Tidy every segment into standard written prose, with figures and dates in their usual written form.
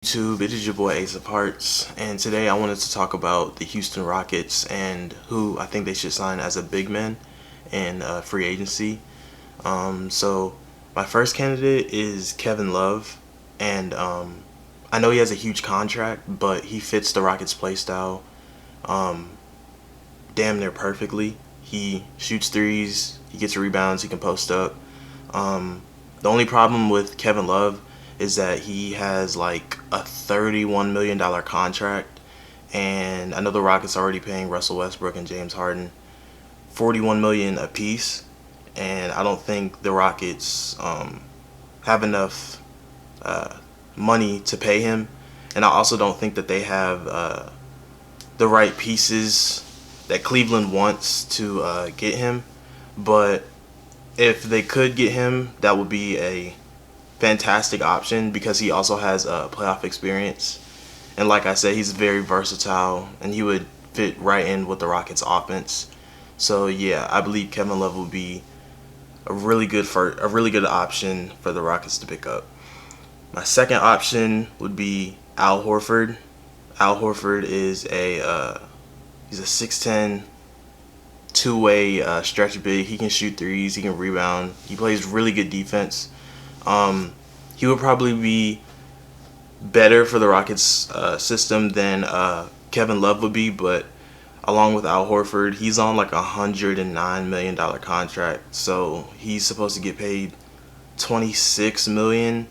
YouTube, it is your boy Ace of Hearts, and today I wanted to talk about the Houston Rockets and who I think they should sign as a big man in free agency. So my first candidate is Kevin Love, and I know he has a huge contract, but he fits the Rockets' play style damn near perfectly. He shoots threes, he gets rebounds, he can post up. The only problem with Kevin Love is that he has like a $31 million contract, and I know the Rockets are already paying Russell Westbrook and James Harden $41 million apiece, and I don't think the Rockets have enough money to pay him, and I also don't think that they have the right pieces that Cleveland wants to get him. But if they could get him, that would be a fantastic option because he also has playoff experience. And like I said, he's very versatile and he would fit right in with the Rockets offense. So yeah, I believe Kevin Love would be a really good option for the Rockets to pick up. My second option would be Al Horford. Al Horford is he's a 6'10", two-way stretch big. He can shoot threes. He can rebound. He plays really good defense. He would probably be better for the Rockets system than Kevin Love would be, but along with Al Horford, he's on like $109 million contract, so he's supposed to get paid $26 million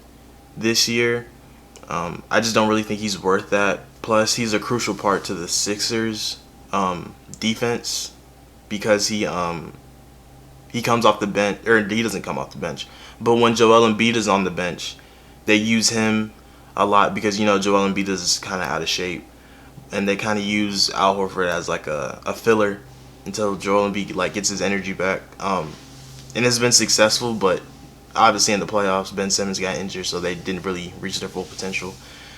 this year. I just don't really think he's worth that. Plus, he's a crucial part to the Sixers defense because he comes off the bench, or he doesn't come off the bench. But when Joel Embiid is on the bench, they use him a lot because Joel Embiid is kind of out of shape, and they kind of use Al Horford as like a filler until Joel Embiid gets his energy back. And it's been successful, but obviously in the playoffs, Ben Simmons got injured, so they didn't really reach their full potential.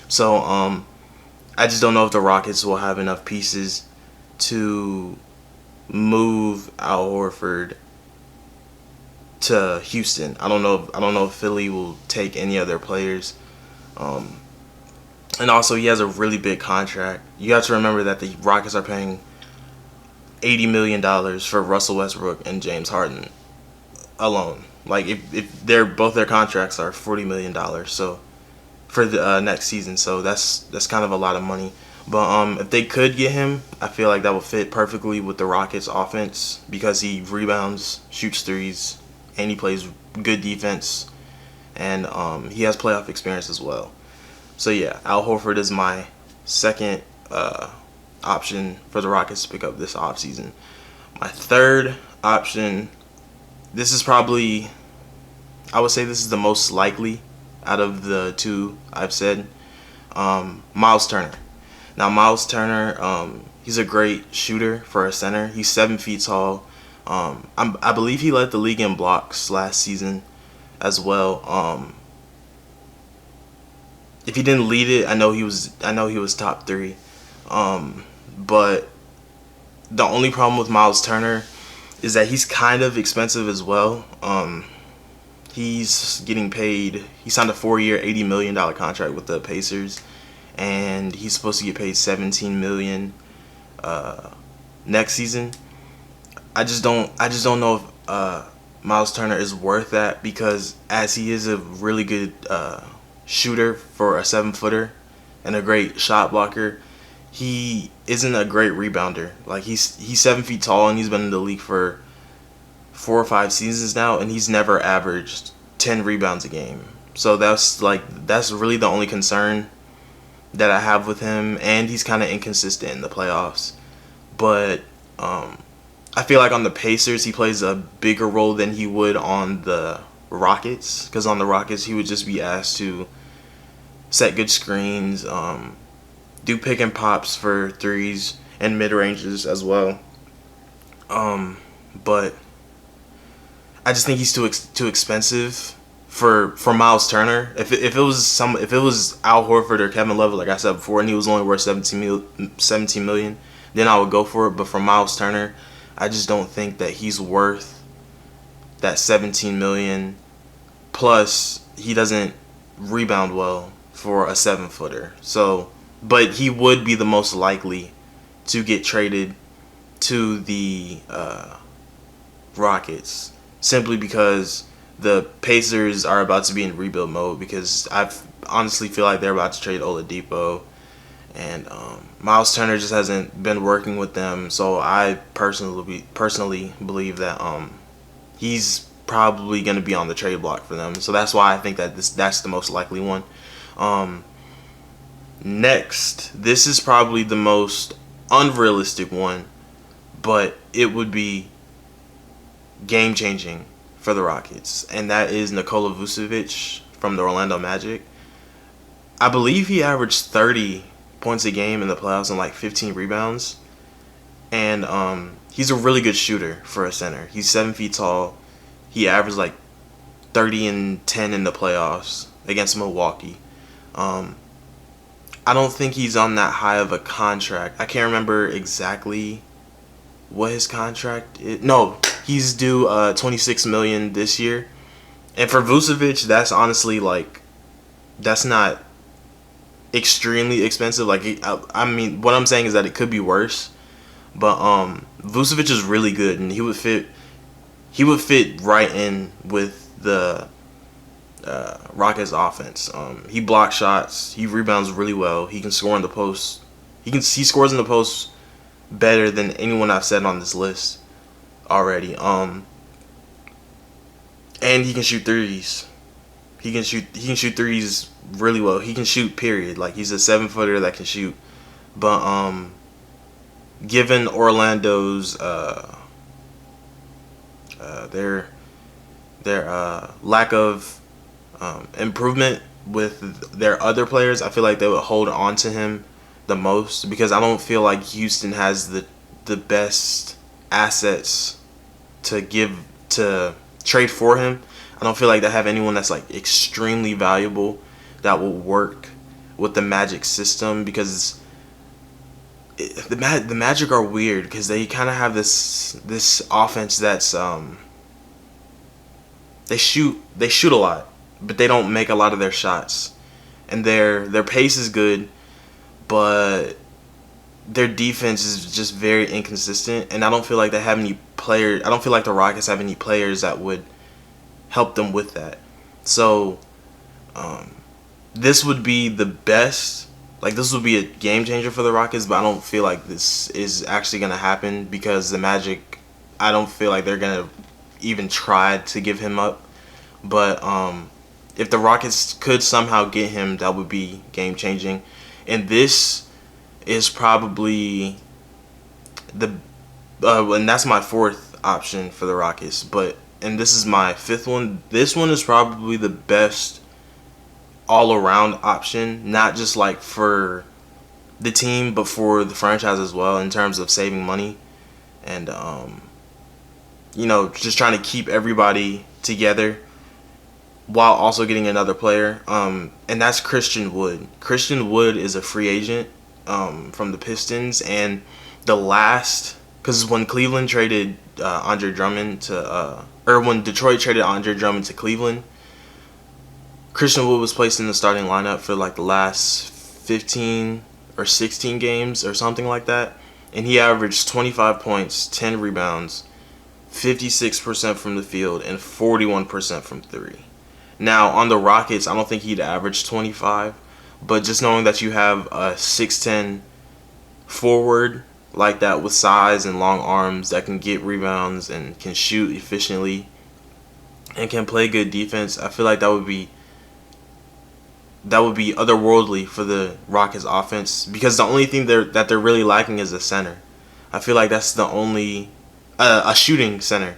So I just don't know if the Rockets will have enough pieces to move Al Horford to Houston. I don't know if Philly will take any other players. And also, he has a really big contract. You have to remember that the Rockets are paying $80 million for Russell Westbrook and James Harden alone. Like if both their contracts are $40 million, so for the next season, so that's kind of a lot of money. But if they could get him, I feel like that would fit perfectly with the Rockets' offense because he rebounds, shoots threes, and he plays good defense, and he has playoff experience as well. So yeah, Al Horford is my second option for the Rockets to pick up this offseason. My third option, this is probably, I would say this is the most likely out of the two I've said, Miles Turner. Now, Miles Turner, he's a great shooter for a center. He's 7 feet tall. I believe he led the league in blocks last season as well. If he didn't lead it, I know he was top 3. But the only problem with Miles Turner is that he's kind of expensive as well. He's getting paid. He signed a 4-year, $80 million contract with the Pacers, and he's supposed to get paid $17 million next season. I just don't know if Miles Turner is worth that because as he is a really good shooter for a 7-footer and a great shot blocker, he isn't a great rebounder. Like he's 7 feet tall and he's been in the league for 4 or 5 seasons now, and he's never averaged 10 rebounds a game. So that's really the only concern that I have with him, and he's kind of inconsistent in the playoffs. But I feel like on the Pacers he plays a bigger role than he would on the Rockets, because on the Rockets he would just be asked to set good screens, do pick and pops for threes and mid ranges as well. But I just think he's too expensive for Miles Turner. If it was Al Horford or Kevin Love, like I said before, and he was only worth $17 million, then I would go for it. But for Miles Turner, I just don't think that he's worth that $17 million. Plus, he doesn't rebound well. for a 7-footer. So, but he would be the most likely to get traded to the Rockets simply because the Pacers are about to be in rebuild mode because I honestly feel like they're about to trade Oladipo, and Miles Turner just hasn't been working with them. So I personally believe that he's probably going to be on the trade block for them. So that's why I think that that's the most likely one. Next, this is probably the most unrealistic one, but it would be game changing for the Rockets, and that is Nikola Vucevic from the Orlando Magic. I believe he averaged 30 points a game in the playoffs and like 15 rebounds, and he's a really good shooter for a center. He's 7 feet tall. He averaged like 30 and 10 in the playoffs against Milwaukee. I don't think he's on that high of a contract. I can't remember exactly what his contract is. No, he's due $26 million this year. And for Vucevic, that's honestly like, that's not extremely expensive. Like, I mean, what I'm saying is that it could be worse. But Vucevic is really good, and he would fit right in with the Rockets offense. He blocks shots. He rebounds really well. He can score in the post. He scores in the post better than anyone I've said on this list already. And he can shoot threes. He can shoot threes really well. He can shoot, period. Like, he's a 7-footer that can shoot. But given Orlando's their lack of improvement with their other players, I feel like they would hold on to him the most, because I don't feel like Houston has the best assets to trade for him. I don't feel like they have anyone that's like extremely valuable that will work with the Magic system, because the Magic are weird because they kind of have this offense that's they shoot a lot, but they don't make a lot of their shots, and their pace is good, but their defense is just very inconsistent, and I don't feel like they have any players. I don't feel like the Rockets have any players that would help them with that. So this would be the best. Like, this would be a game changer for the Rockets, but I don't feel like this is actually going to happen because the Magic, I don't feel like they're going to even try to give him up. But if the Rockets could somehow get him, that would be game changing. And this is probably and that's my 4th option for the Rockets. And this is my 5th one. This one is probably the best all-around option, not just like for the team, but for the franchise as well, in terms of saving money and just trying to keep everybody together while also getting another player. And that's Christian Wood. Christian Wood is a free agent from the Pistons, and because when Cleveland traded Andre Drummond when Detroit traded Andre Drummond to Cleveland, Christian Wood was placed in the starting lineup for like the last 15 or 16 games or something like that, and he averaged 25 points, 10 rebounds, 56% from the field, and 41% from 3. Now, on the Rockets, I don't think he'd average 25, but just knowing that you have a 6'10" forward like that with size and long arms that can get rebounds and can shoot efficiently and can play good defense, I feel like that would be otherworldly for the Rockets offense, because the only thing that they're really lacking is a center. I feel like that's the only a shooting center.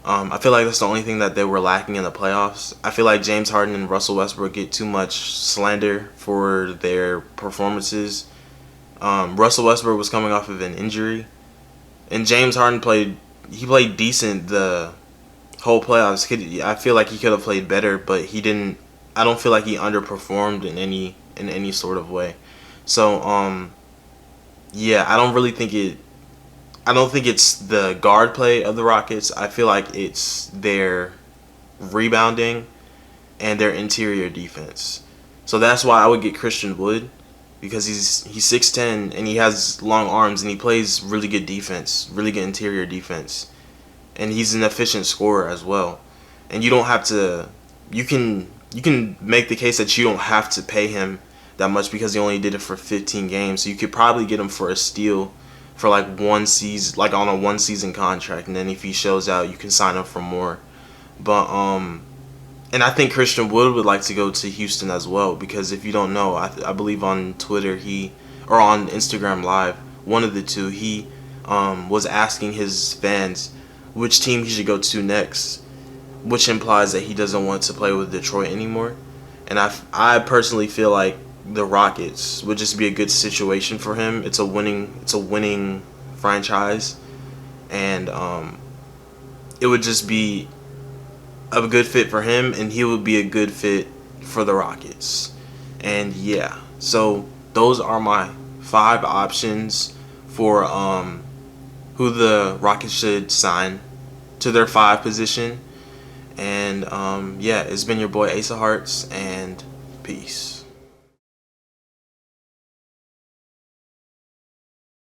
I feel like that's the only thing that they were lacking in the playoffs. I feel like James Harden and Russell Westbrook get too much slander for their performances. Russell Westbrook was coming off of an injury, and James Harden played decent the whole playoffs. I feel like he could have played better, but he didn't. I don't feel like he underperformed in any sort of way. So yeah, I don't think it's the guard play of the Rockets. I feel like it's their rebounding and their interior defense. So that's why I would get Christian Wood, because he's 6'10" and he has long arms and he plays really good defense, really good interior defense, and he's an efficient scorer as well. And you don't have to. You can make the case that you don't have to pay him that much because he only did it for 15 games. So you could probably get him for a steal for like one season, like on a 1 season contract, and then if he shows out, you can sign him for more. But and I think Christian Wood would like to go to Houston as well, because if you don't know, I believe on Twitter or on Instagram Live, one of the two, he was asking his fans which team he should go to next, which implies that he doesn't want to play with Detroit anymore. And I personally feel like the Rockets would just be a good situation for him. It's a winning franchise, and it would just be a good fit for him, and he would be a good fit for the Rockets. And yeah, so those are my 5 options for who the Rockets should sign to their 5 position. And yeah, it's been your boy Ace of Hearts, and peace.